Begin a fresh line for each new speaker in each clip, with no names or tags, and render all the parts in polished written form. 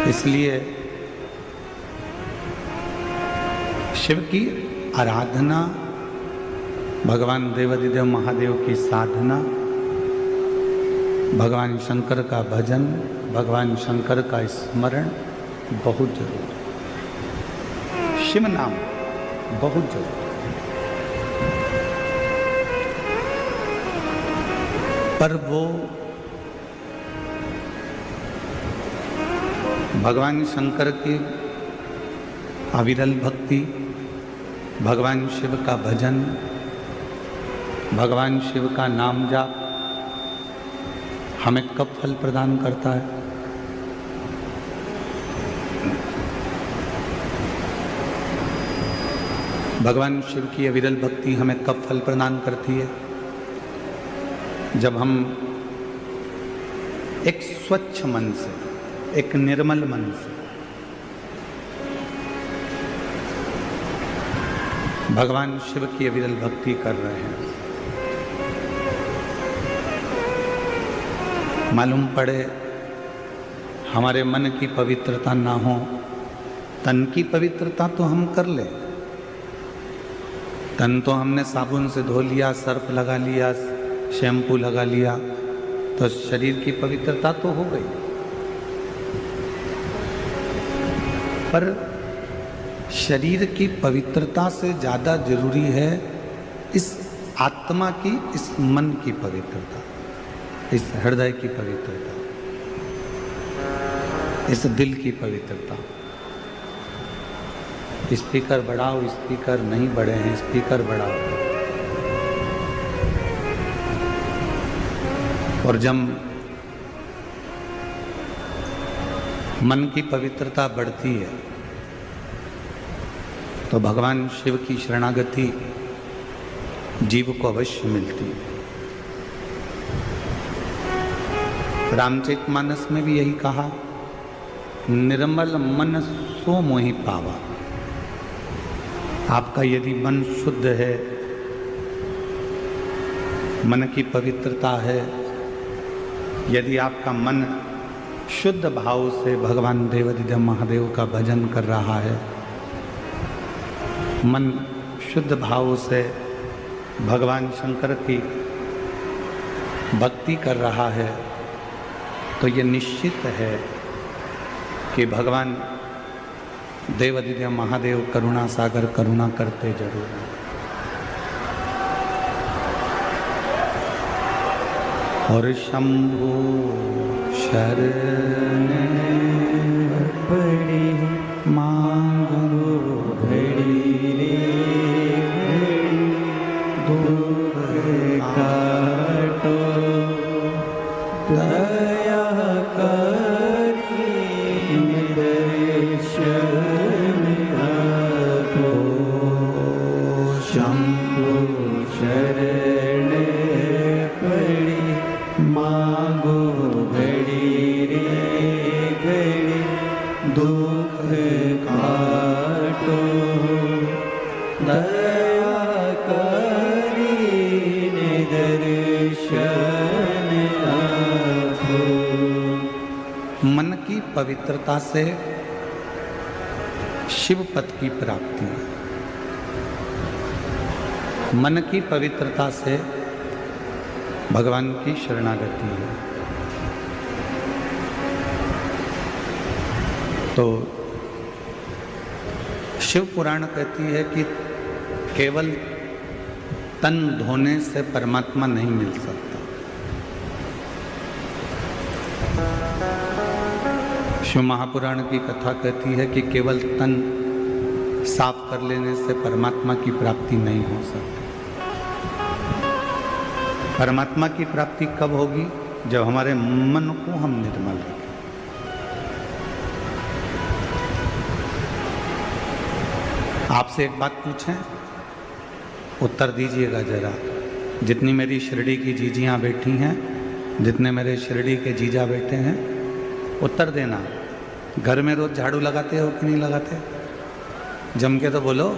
इसलिए शिव की आराधना, भगवान देवाधिदेव महादेव की साधना, भगवान शंकर का भजन, भगवान शंकर का स्मरण बहुत जरूरी है। शिव नाम बहुत जरूरी है। पर वो भगवान शंकर की अविरल भक्ति, भगवान शिव का भजन, भगवान शिव का नाम जाप हमें कब फल प्रदान करता है? भगवान शिव की अविरल भक्ति हमें कब फल प्रदान करती है? जब हम एक स्वच्छ मन से, एक निर्मल मन से भगवान शिव की अविरल भक्ति कर रहे हैं। मालूम पड़े हमारे मन की पवित्रता ना हो, तन की पवित्रता तो हम कर ले। तन तो हमने साबुन से धो लिया, सर्फ लगा लिया, शैम्पू लगा लिया, तो शरीर की पवित्रता तो हो गई। पर शरीर की पवित्रता से ज़्यादा जरूरी है इस आत्मा की, इस मन की पवित्रता, इस हृदय की पवित्रता, इस दिल की पवित्रता। स्पीकर बढ़ाओ, स्पीकर नहीं बढ़े हैं, स्पीकर बढ़ाओ। और जब मन की पवित्रता बढ़ती है तो भगवान शिव की शरणागति जीव को अवश्य मिलती है। रामचरितमानस में भी यही कहा, निर्मल मन सो मोहि पावा। आपका यदि मन शुद्ध है, मन की पवित्रता है, यदि आपका मन शुद्ध भाव से भगवान देवाधिदेव महादेव का भजन कर रहा है, मन शुद्ध भाव से भगवान शंकर की भक्ति कर रहा है, तो ये निश्चित है कि भगवान देवाधिदेव महादेव करुणा सागर करुणा करते जरूर हैं। और शंभु शरण पड़ी मांगो घड़ी रे घड़ी, दुख काटो दया करी दर्शन आपो। शंभु शरण पड़ी मांगो घड़ी रे घड़ी, दुख काटो दया करी दर्शन आपो। मन की पवित्रता से शिव पद की प्राप्ति, मन की पवित्रता से भगवान की शरणागति है। तो शिव पुराण कहती है कि केवल तन धोने से परमात्मा नहीं मिल सकता। शिव महापुराण की कथा कहती है कि केवल तन साफ कर लेने से परमात्मा की प्राप्ति नहीं हो सकती। परमात्मा की प्राप्ति कब होगी? जब हमारे मन को हम निर्मल रखें। आपसे एक बात पूछें, उत्तर दीजिएगा जरा। जितनी मेरी शिरडी की जीजियाँ बैठी हैं, जितने मेरे शिरडी के जीजा बैठे हैं, उत्तर देना। घर में रोज झाड़ू लगाते हो कि नहीं लगाते? जम के तो बोलो,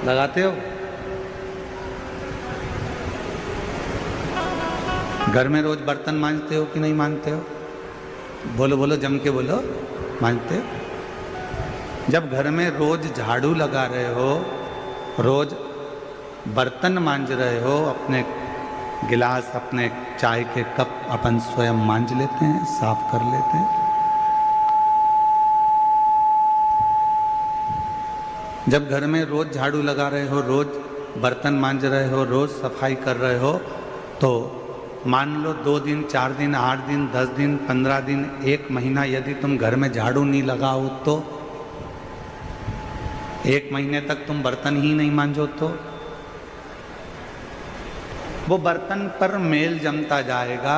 लगाते हो? घर में रोज बर्तन मांजते हो कि नहीं मांजते हो? बोलो बोलो, जम के बोलो, मानते? जब घर में रोज झाड़ू लगा रहे हो, रोज बर्तन मांज रहे हो, अपने गिलास, अपने चाय के कप अपन स्वयं मांज लेते हैं, साफ कर लेते हैं। जब घर में रोज झाड़ू लगा रहे हो, रोज बर्तन मांज रहे हो, रोज सफाई कर रहे हो, तो मान लो 2 दिन, 4 दिन, 8 दिन, 10 दिन, 15 दिन, 1 महीना यदि तुम घर में झाड़ू नहीं लगाओ तो 1 महीने तक तुम बर्तन ही नहीं मांजो तो वो बर्तन पर मेल जमता जाएगा,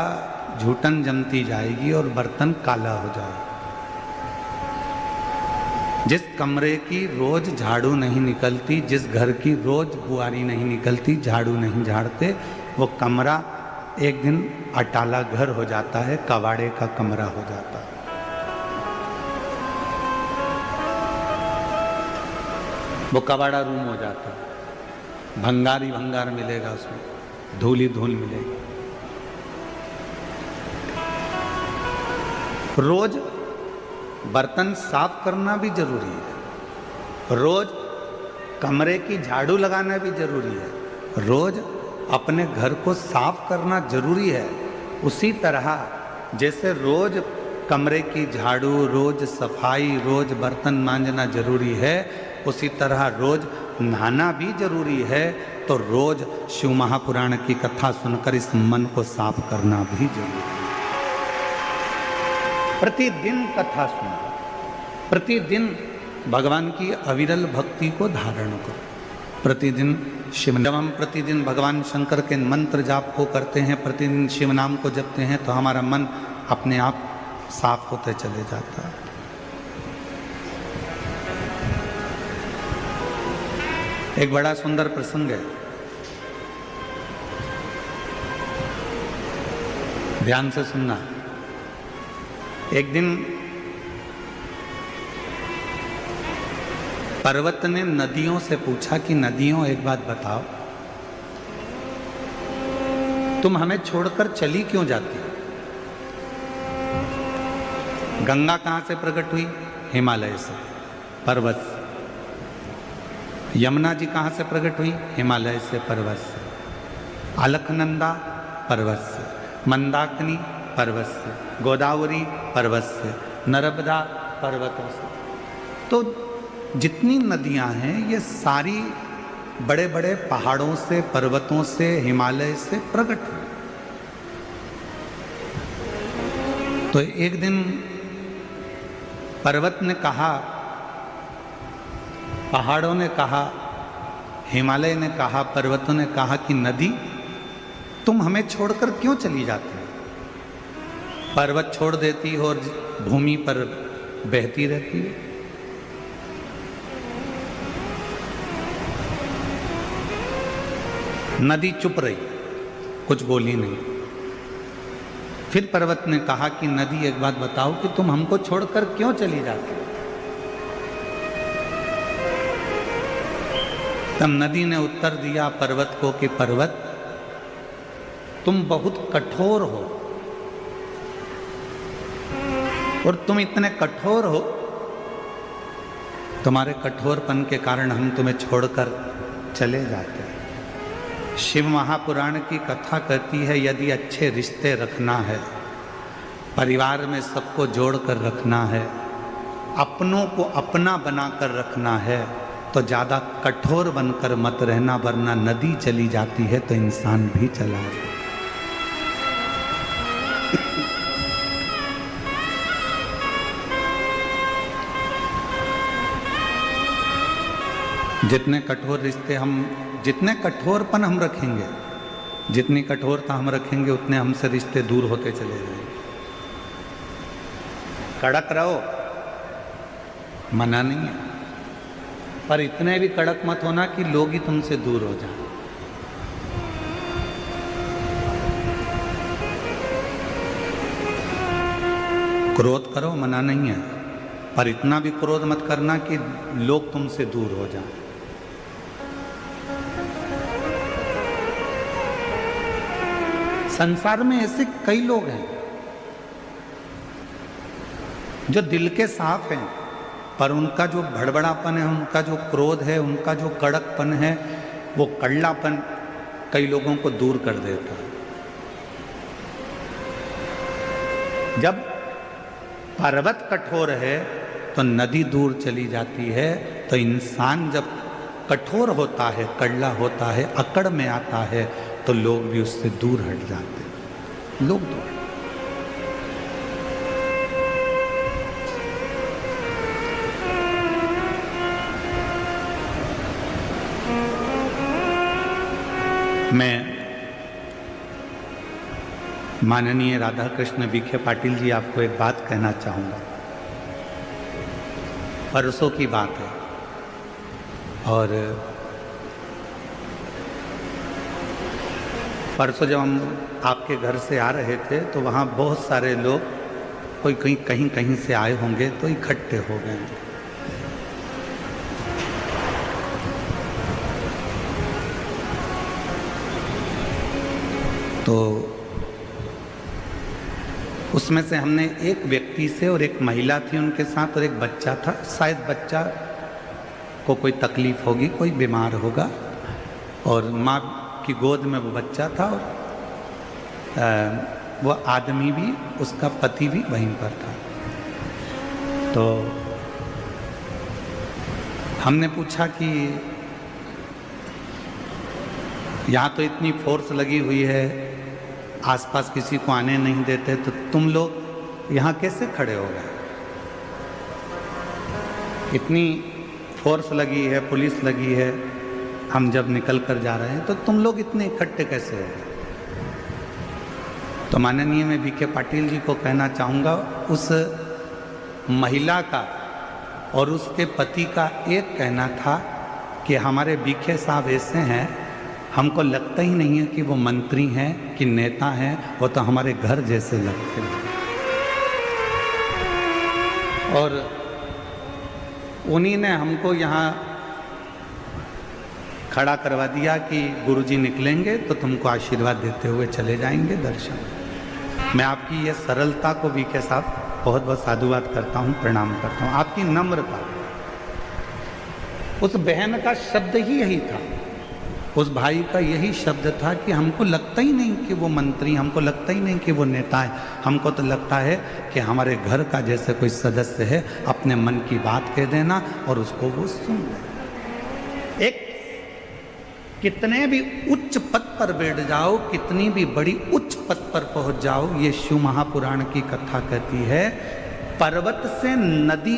झूठन जमती जाएगी और बर्तन काला हो जाएगा। जिस कमरे की रोज झाड़ू नहीं निकलती, जिस घर की रोज बुआरी नहीं निकलती, झाड़ू नहीं झाड़ते, वो कमरा एक दिन अटाला घर हो जाता है, कबाड़े का कमरा हो जाता है। वो कबाड़ा रूम हो जाता है, भंगार ही भंगार मिलेगा उसमें, धूल ही धूल मिलेगी। रोज बर्तन साफ करना भी जरूरी है, रोज कमरे की झाड़ू लगाना भी जरूरी है, रोज अपने घर को साफ करना जरूरी है। उसी तरह जैसे रोज कमरे की झाड़ू, रोज सफाई, रोज बर्तन मांजना जरूरी है, उसी तरह रोज नहाना भी जरूरी है। तो रोज शिव महापुराण की कथा सुनकर इस मन को साफ करना भी जरूरी है। प्रतिदिन कथा सुनो, प्रतिदिन भगवान की अविरल भक्ति को धारण करो, प्रतिदिन शिव, जब हम प्रतिदिन भगवान शंकर के मंत्र जाप को करते हैं, प्रतिदिन शिव नाम को जपते हैं, तो हमारा मन अपने आप साफ होते चले जाता है। एक बड़ा सुंदर प्रसंग है, ध्यान से सुनना। एक दिन पर्वत ने नदियों से पूछा कि नदियों एक बात बताओ, तुम हमें छोड़कर चली क्यों जाती हो? गंगा कहां से प्रकट हुई? हिमालय से, पर्वत से। यमुना जी कहां से प्रकट हुई? हिमालय से, पर्वत से। अलकनंदा पर्वत से, मंदाकिनी पर्वत से, गोदावरी पर्वत से, नर्मदा पर्वतों से। तो जितनी नदियां हैं ये सारी बड़े बड़े पहाड़ों से, पर्वतों से, हिमालय से प्रकट हुई। तो एक दिन पर्वत ने कहा, पहाड़ों ने कहा, हिमालय ने कहा, पर्वतों ने कहा कि नदी तुम हमें छोड़कर क्यों चली जाती हो? पर्वत छोड़ देती हो और भूमि पर बहती रहती है। नदी चुप रही, कुछ बोली नहीं। फिर पर्वत ने कहा कि नदी एक बात बताओ कि तुम हमको छोड़कर क्यों चली जाती हो? तब नदी ने उत्तर दिया पर्वत को कि पर्वत, तुम बहुत कठोर हो, और तुम इतने कठोर हो, तुम्हारे कठोरपन के कारण हम तुम्हें छोड़कर चले जाते हैं। शिव महापुराण की कथा कहती है यदि अच्छे रिश्ते रखना है, परिवार में सबको जोड़कर रखना है, अपनों को अपना बनाकर रखना है, तो ज़्यादा कठोर बनकर मत रहना, वरना नदी चली जाती है तो इंसान भी चला जाता है। जितने कठोर रिश्ते हम, जितने कठोरपन हम रखेंगे, जितनी कठोरता हम रखेंगे, उतने हमसे रिश्ते दूर होते चले जाएंगे। कड़क रहो, मना नहीं है, पर इतने भी कड़क मत होना कि लोग ही तुमसे दूर हो जाएं। क्रोध करो, मना नहीं है, पर इतना भी क्रोध मत करना कि लोग तुमसे दूर हो जाएं। संसार में ऐसे कई लोग हैं जो दिल के साफ हैं, पर उनका जो भड़बड़ापन है, उनका जो क्रोध है, उनका जो कड़कपन है, वो कड़लापन कई लोगों को दूर कर देता है। जब पर्वत कठोर है तो नदी दूर चली जाती है, तो इंसान जब कठोर होता है, कड़ला होता है, अकड़ में आता है, तो लोग भी उससे दूर हट जाते हैं। लोग दूर। मैं माननीय राधा कृष्ण विखे पाटिल जी आपको एक बात कहना चाहूँगा। परसों की बात है और परसों जब हम आपके घर से आ रहे थे तो वहाँ बहुत सारे लोग, कोई कहीं कहीं से आए होंगे, तो इकट्ठे हो गए। तो उसमें से हमने एक व्यक्ति से, और एक महिला थी उनके साथ, और एक बच्चा था। शायद बच्चा को कोई तकलीफ होगी, कोई बीमार होगा, और माँ की गोद में वो बच्चा था, और वो आदमी भी, उसका पति भी वहीं पर था। तो हमने पूछा कि यहाँ तो इतनी फोर्स लगी हुई है, आसपास किसी को आने नहीं देते, तो तुम लोग यहाँ कैसे खड़े हो गए? इतनी फोर्स लगी है, पुलिस लगी है, हम जब निकल कर जा रहे हैं, तो तुम लोग इतने इकट्ठे कैसे हो गए? तो माननीय मैं विखे पाटिल जी को कहना चाहूँगा, उस महिला का और उसके पति का एक कहना था कि हमारे विखे साहब ऐसे हैं, हमको लगता ही नहीं है कि वो मंत्री हैं कि नेता हैं, वो तो हमारे घर जैसे लगते हैं। और उन्हीं ने हमको यहाँ खड़ा करवा दिया कि गुरुजी निकलेंगे तो तुमको आशीर्वाद देते हुए चले जाएंगे दर्शन। मैं आपकी ये सरलता को विखे साहब बहुत बहुत साधुवाद करता हूँ, प्रणाम करता हूँ। आपकी नम्रता, उस बहन का शब्द ही यही था, उस भाई का यही शब्द था कि हमको लगता ही नहीं कि वो मंत्री, हमको लगता ही नहीं कि वो नेता है, हमको तो लगता है कि हमारे घर का जैसे कोई सदस्य है, अपने मन की बात कह देना और उसको वो सुन ले। एक कितने भी उच्च पद पर बैठ जाओ, कितनी भी बड़ी उच्च पद पर पहुंच जाओ, ये शिव महापुराण की कथा कहती है, पर्वत से नदी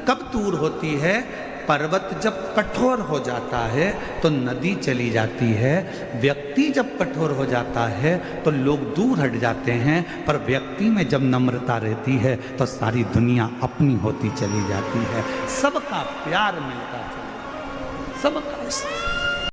कब दूर होती है? पर्वत जब कठोर हो जाता है तो नदी चली जाती है। व्यक्ति जब कठोर हो जाता है तो लोग दूर हट जाते हैं, पर व्यक्ति में जब नम्रता रहती है तो सारी दुनिया अपनी होती चली जाती है। सबका प्यार मिलता है, सबका।